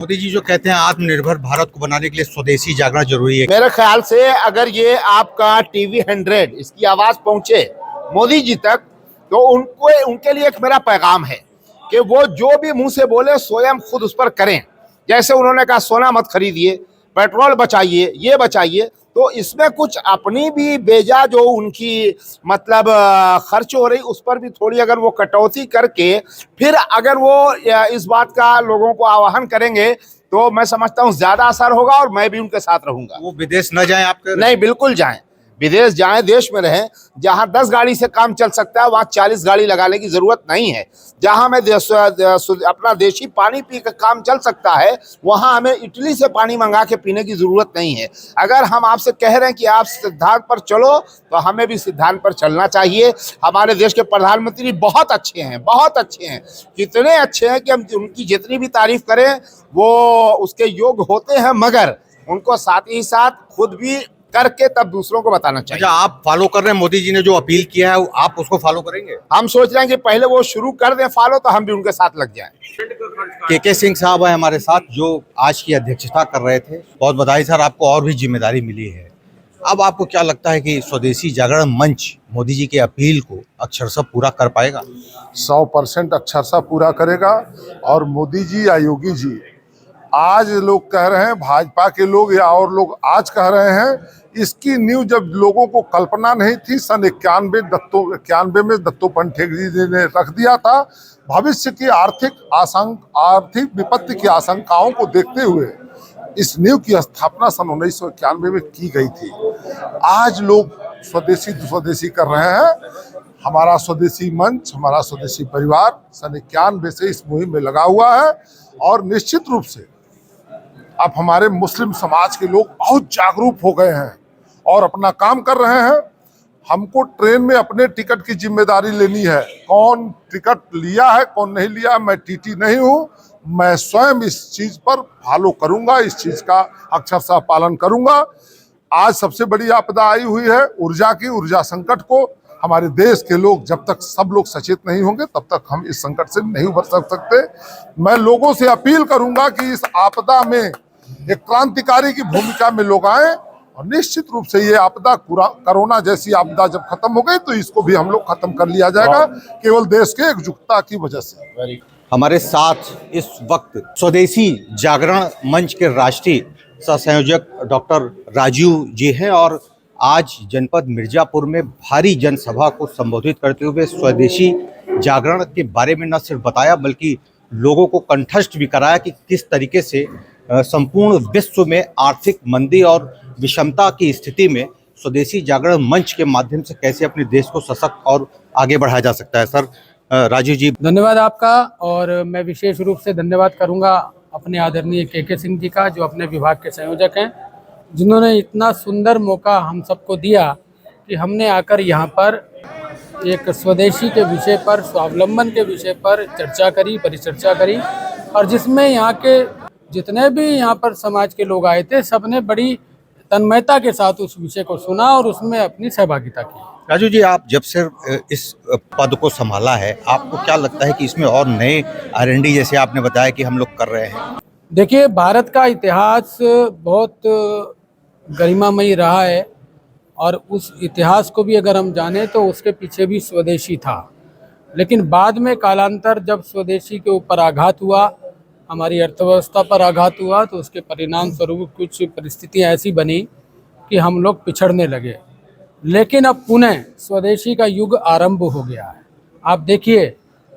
मोदी जी जो कहते हैं आत्मनिर्भर भारत को बनाने के लिए स्वदेशी जागरण जरूरी है। मेरे ख्याल से अगर ये आपका टीवी 100 इसकी आवाज पहुंचे मोदी जी तक, तो उनको उनके लिए एक मेरा पैगाम है कि वो जो भी मुंह से बोले स्वयं खुद उस पर करें। जैसे उन्होंने कहा सोना मत खरीदिए, पेट्रोल बचाइए, ये बचाइए, तो इसमें कुछ अपनी भी बेजा जो उनकी मतलब खर्च हो रही उस पर भी थोड़ी अगर वो कटौती करके फिर अगर वो इस बात का लोगों को आह्वान करेंगे तो मैं समझता हूँ ज्यादा असर होगा और मैं भी उनके साथ रहूंगा। वो विदेश न जाएं आपके? नहीं, बिल्कुल जाएं, विदेश जाएं, देश में रहें। जहां 10 गाड़ी से काम चल सकता है वहां 40 गाड़ी लगाने की जरूरत नहीं है। जहां में अपना देशी पानी पी कर काम चल सकता है वहां हमें इटली से पानी मंगा के पीने की जरूरत नहीं है। अगर हम आपसे कह रहे हैं कि आप सिद्धांत पर चलो तो हमें भी सिद्धांत पर चलना चाहिए। हमारे देश के प्रधानमंत्री बहुत अच्छे हैं, बहुत अच्छे हैं, कितने अच्छे हैं कि हम उनकी जितनी भी तारीफ करें वो उसके योग्य होते हैं, मगर उनको साथ ही साथ खुद भी करके तब दूसरों को बताना चाहिए। अच्छा, आप फॉलो कर रहे हैं मोदी जी ने जो अपील किया है, आप उसको फॉलो करेंगे? हम सोच रहे हैं कि पहले वो शुरू कर दें फॉलो तो हम भी उनके साथ लग जाएं। के सिंह साहब है हमारे साथ जो आज की अध्यक्षता कर रहे थे। बहुत बधाई सर, आपको और भी जिम्मेदारी मिली है। अब आपको क्या लगता है कि स्वदेशी जागरण मंच मोदी जी के अपील को अक्षरशः पूरा कर पाएगा? 100% अक्षरशः पूरा करेगा। और मोदी जी या योगी जी आज लोग कह रहे हैं, भाजपा के लोग या और लोग आज कह रहे हैं, इसकी न्यूज जब लोगों को कल्पना नहीं थी सन 91 में दत्तोपंत ठेंगड़ी जी ने रख दिया था। भविष्य की आर्थिक विपत्ति की आशंकाओं को देखते हुए इस नींव की स्थापना सन 1991 में की गई थी। आज लोग स्वदेशी कर रहे हैं। हमारा स्वदेशी मंच, हमारा स्वदेशी परिवार सन 91 से इस मुहिम में लगा हुआ है और निश्चित रूप से अब हमारे मुस्लिम समाज के लोग बहुत जागरूक हो गए हैं और अपना काम कर रहे हैं। हमको ट्रेन में अपने टिकट की जिम्मेदारी लेनी है। कौन टिकट लिया है कौन नहीं लिया, मैं टीटी नहीं हूँ। मैं स्वयं इस चीज पर फॉलो करूंगा, इस चीज का अक्षरशः पालन करूंगा। आज सबसे बड़ी आपदा आई हुई है ऊर्जा संकट को। हमारे देश के लोग जब तक सब लोग सचेत नहीं होंगे तब तक हम इस संकट से नहीं उबर सकते। मैं लोगों से अपील करूंगा कि इस आपदा में एक क्रांतिकारी की भूमिका में लोग आए और निश्चित रूप से ये आपदा कोरोना जैसी आपदा जब खत्म हो गई तो इसको भी हम लोग खत्म कर लिया जाएगा, केवल देश के एकजुटता की वजह से। हमारे साथ इस वक्त स्वदेशी जागरण मंच के राष्ट्रीय सह संयोजक डॉक्टर राजीव जी हैं और आज जनपद मिर्जापुर में भारी जनसभा को संबोधित करते हुए स्वदेशी जागरण के बारे में न सिर्फ बताया बल्कि लोगों को कंठस्थ भी कराया कि किस तरीके से संपूर्ण विश्व में आर्थिक मंदी और विषमता की स्थिति में स्वदेशी जागरण मंच के माध्यम से कैसे अपने देश को सशक्त और आगे बढ़ाया जा सकता है। सर राजीव जी, धन्यवाद आपका। और मैं विशेष रूप से धन्यवाद करूंगा अपने आदरणीय के सिंह जी का, जो अपने विभाग के संयोजक हैं, जिन्होंने इतना सुंदर मौका हम सबको दिया कि हमने आकर यहाँ पर एक स्वदेशी के विषय पर, स्वावलंबन के विषय पर चर्चा करी, परिचर्चा करी, और जिसमें यहाँ के जितने भी यहाँ पर समाज के लोग आए थे सबने बड़ी तन्मयता के साथ उस विषय को सुना और उसमें अपनी सहभागिता की। राजू जी, आप जब से इस पद को संभाला है, आपको क्या लगता है कि इसमें और नए R&D जैसे आपने बताया कि हम लोग कर रहे हैं? देखिए, भारत का इतिहास बहुत गरिमामयी रहा है और उस इतिहास को भी अगर हम जानें तो उसके पीछे भी स्वदेशी था। लेकिन बाद में कालांतर जब स्वदेशी के ऊपर आघात हुआ, हमारी अर्थव्यवस्था पर आघात हुआ, तो उसके परिणाम स्वरूप कुछ परिस्थितियां ऐसी बनी कि हम लोग पिछड़ने लगे। लेकिन अब पुनः स्वदेशी का युग आरंभ हो गया है। आप देखिए,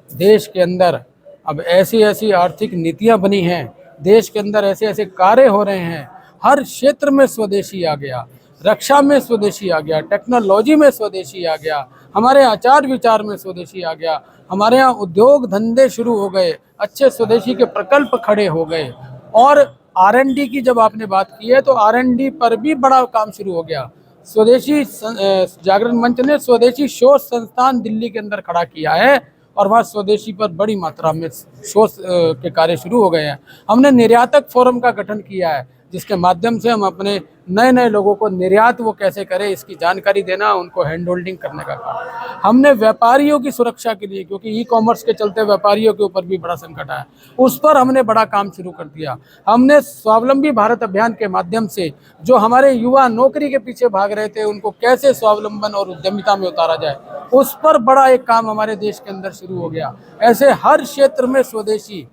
देश के अंदर अब ऐसी आर्थिक नीतियां बनी हैं, देश के अंदर ऐसे कार्य हो रहे हैं, हर क्षेत्र में स्वदेशी आ गया, रक्षा में स्वदेशी आ गया, टेक्नोलॉजी में स्वदेशी आ गया, हमारे आचार विचार में स्वदेशी आ गया, हमारे यहाँ उद्योग धंधे शुरू हो गए, अच्छे स्वदेशी के प्रकल्प खड़े हो गए। और R&D की जब आपने बात की है तो R&D पर भी बड़ा काम शुरू हो गया। स्वदेशी जागरण मंच ने स्वदेशी शोध संस्थान दिल्ली के अंदर खड़ा किया है और वहाँ स्वदेशी पर बड़ी मात्रा में शोध के कार्य शुरू हो गए हैं। हमने निर्यातक फोरम का गठन किया है जिसके माध्यम से हम अपने नए नए लोगों को निर्यात वो कैसे करें इसकी जानकारी देना, उनको हैंड होल्डिंग करने का काम। हमने व्यापारियों की सुरक्षा के लिए, क्योंकि ई कॉमर्स के चलते व्यापारियों के ऊपर भी बड़ा संकट आया, उस पर हमने बड़ा काम शुरू कर दिया। हमने स्वावलंबी भारत अभियान के माध्यम से जो हमारे युवा नौकरी के पीछे भाग रहे थे उनको कैसे स्वावलंबन और उद्यमिता में उतारा जाए, उस पर बड़ा एक काम हमारे देश के अंदर शुरू हो गया। ऐसे हर क्षेत्र में स्वदेशी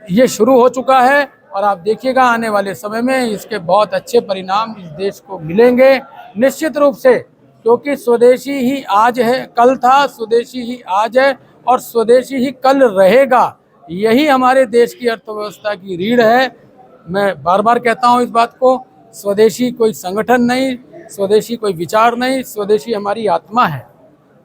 ये शुरू हो चुका है और आप देखिएगा आने वाले समय में इसके बहुत अच्छे परिणाम इस देश को मिलेंगे निश्चित रूप से, क्योंकि स्वदेशी ही आज है, कल था, स्वदेशी ही आज है और स्वदेशी ही कल रहेगा। यही हमारे देश की अर्थव्यवस्था की रीढ़ है। मैं बार बार कहता हूँ इस बात को, स्वदेशी कोई संगठन नहीं, स्वदेशी कोई विचार नहीं, स्वदेशी हमारी आत्मा है।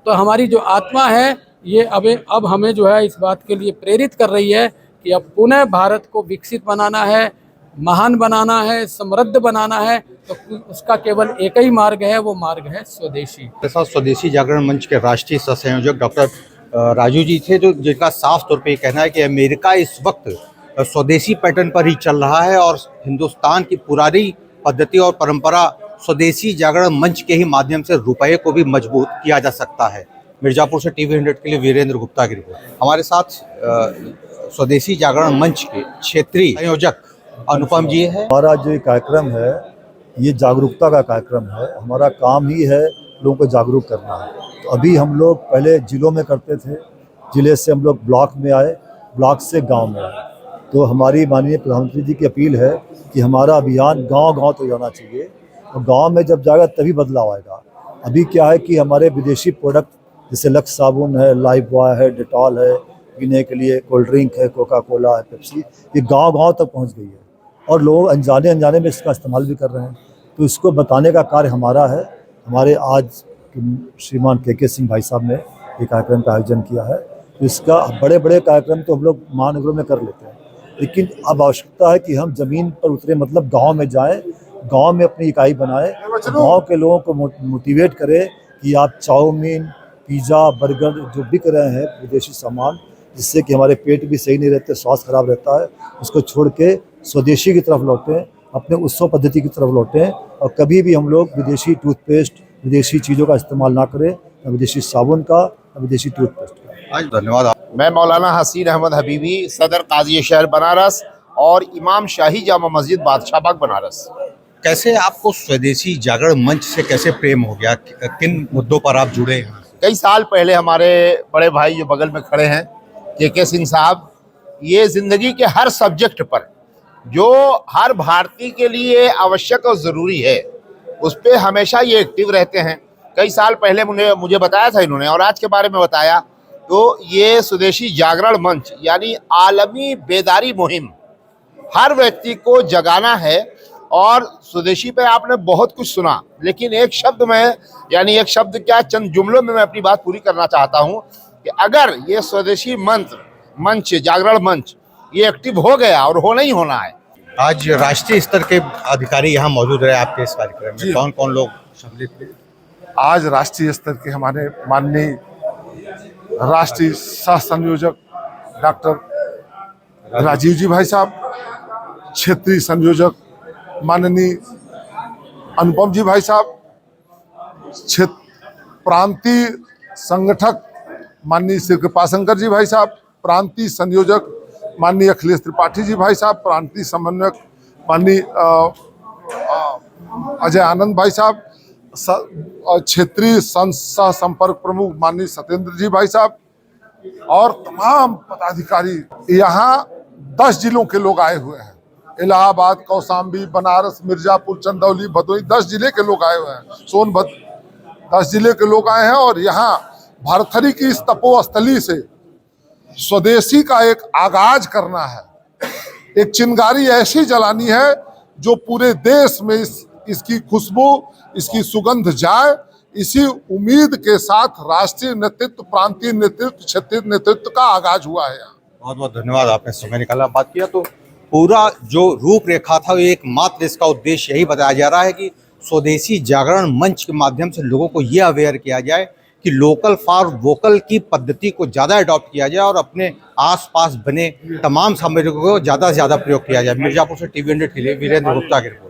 तो हमारी जो आत्मा है ये अब हमें जो है इस बात के लिए प्रेरित कर रही है कि अब पुनः भारत को विकसित बनाना है, महान बनाना है, समृद्ध बनाना है, तो उसका केवल एक ही मार्ग है, वो मार्ग है स्वदेशी। हमारे साथ स्वदेशी जागरण मंच के राष्ट्रीय सह संयोजक डॉक्टर राजू जी थे, जो जिनका साफ तौर पे कहना है कि अमेरिका इस वक्त स्वदेशी पैटर्न पर ही चल रहा है और हिंदुस्तान की पुरानी पद्धति और परंपरा स्वदेशी जागरण मंच के ही माध्यम से रुपये को भी मजबूत किया जा सकता है। मिर्जापुर से टीवी 100 के लिए वीरेंद्र गुप्ता की रिपोर्ट। हमारे साथ स्वदेशी जागरण मंच के क्षेत्रीय संयोजक अनुपम जी है। हमारा जो कार्यक्रम है ये जागरूकता का कार्यक्रम है। हमारा काम ही है लोगों को जागरूक करना है। तो अभी हम लोग पहले जिलों में करते थे, जिले से हम लोग ब्लॉक में आए, ब्लॉक से गांव में आए। तो हमारी माननीय प्रधानमंत्री जी की अपील है कि हमारा अभियान गांव-गांव तक जाना चाहिए और गांव में जब जाएगा तभी बदलाव आएगा। अभी क्या है कि हमारे विदेशी प्रोडक्ट जैसे लक्स साबुन है, लाइफ बॉय है, डेटॉल है, पीने के लिए कोल्ड ड्रिंक है, कोका कोला है, पेप्सी, ये गांव-गांव तक पहुंच गई है और लोग अनजाने में इसका इस्तेमाल भी कर रहे हैं। तो इसको बताने का कार्य हमारा है। हमारे आज श्रीमान के सिंह भाई साहब ने ये कार्यक्रम का आयोजन किया है। तो इसका बड़े कार्यक्रम तो हम लोग महानगरों में कर लेते हैं, लेकिन अब आवश्यकता है कि हम ज़मीन पर उतरे, मतलब गाँव में जाएँ, गाँव में अपनी इकाई बनाएँ, गाँव के लोगों को मोटिवेट करें कि आप चाउमीन, पिज़्ज़ा, बर्गर जो बिक रहे हैं विदेशी सामान, जिससे कि हमारे पेट भी सही नहीं रहते, स्वास्थ्य खराब रहता है, उसको छोड़ के स्वदेशी की तरफ लौटें, अपने उत्सव पद्धति की तरफ लौटें और कभी भी हम लोग विदेशी टूथपेस्ट, विदेशी चीज़ों का इस्तेमाल ना करें, न विदेशी साबुन का, न विदेशी टूथपेस्ट का। धन्यवाद। मैं मौलाना हसीन अहमद हबीबी, सदर काजी शहर बनारस और इमाम शाही जामा मस्जिद बादशाह बाग बनारस। कैसे आपको स्वदेशी जागरण मंच से कैसे प्रेम हो गया, किन मुद्दों पर आप जुड़े हैं? कई साल पहले हमारे बड़े भाई जो बगल में खड़े हैं के सिंह साहब, ये जिंदगी के हर सब्जेक्ट पर जो हर भारतीय के लिए आवश्यक और ज़रूरी है उस पर हमेशा ये एक्टिव रहते हैं। कई साल पहले मुझे बताया था इन्होंने और आज के बारे में बताया, तो ये स्वदेशी जागरण मंच यानी आलमी बेदारी मुहिम हर व्यक्ति को जगाना है। और स्वदेशी पे आपने बहुत कुछ सुना, लेकिन एक शब्द में, यानी एक शब्द क्या, चंद जुमलों में मैं अपनी बात पूरी करना चाहता हूँ कि अगर ये स्वदेशी मंच जागरण मंच ये एक्टिव हो गया, और होना ही होना है। आज राष्ट्रीय स्तर के अधिकारी यहाँ मौजूद रहे आपके इस कार्यक्रम में, कौन कौन लोग सम्मिलित थे? आज राष्ट्रीय स्तर के हमारे माननीय राष्ट्रीय सह संयोजक डॉक्टर राजीव जी भाई साहब, क्षेत्रीय संयोजक माननीय अनुपम जी भाई साहब, प्रांतीय संगठक माननीय श्री कृपाशंकर जी भाई साहब, प्रांतीय संयोजक माननीय अखिलेश त्रिपाठी जी भाई साहब, प्रांतीय समन्वयक माननीय अजय आनंद भाई साहब, क्षेत्रीय सह संपर्क प्रमुख माननीय सत्येंद्र जी भाई साहब और तमाम पदाधिकारी। यहाँ 10 जिलों के लोग आए हुए हैं। इलाहाबाद, कौशाम्बी, बनारस, मिर्जापुर, चंदौली, भदोही, 10 जिले के लोग आए हुए हैं। सोनभद्र, 10 जिले के लोग आए हैं और यहाँ भारतरी की इस तपोस्थली से स्वदेशी का एक आगाज करना है। एक चिंगारी ऐसी जलानी है जो पूरे देश में इसकी खुशबू, इसकी सुगंध जाए। इसी उम्मीद के साथ राष्ट्रीय नेतृत्व, प्रांतीय नेतृत्व, क्षेत्रीय नेतृत्व का आगाज हुआ है। बहुत बहुत धन्यवाद, आपने समय निकाला, बात किया। तो पूरा जो रूपरेखा था एकमात्र इसका उद्देश्य यही बताया जा रहा है कि स्वदेशी जागरण मंच के माध्यम से लोगों को ये अवेयर किया जाए कि लोकल फॉर वोकल की पद्धति को ज़्यादा अडॉप्ट किया जाए और अपने आसपास बने तमाम सामग्रियों को ज़्यादा से ज़्यादा प्रयोग किया जाए। मिर्ज़ापुर से TV 100 के लिए वीरेंद्र गुप्ता की रिपोर्ट।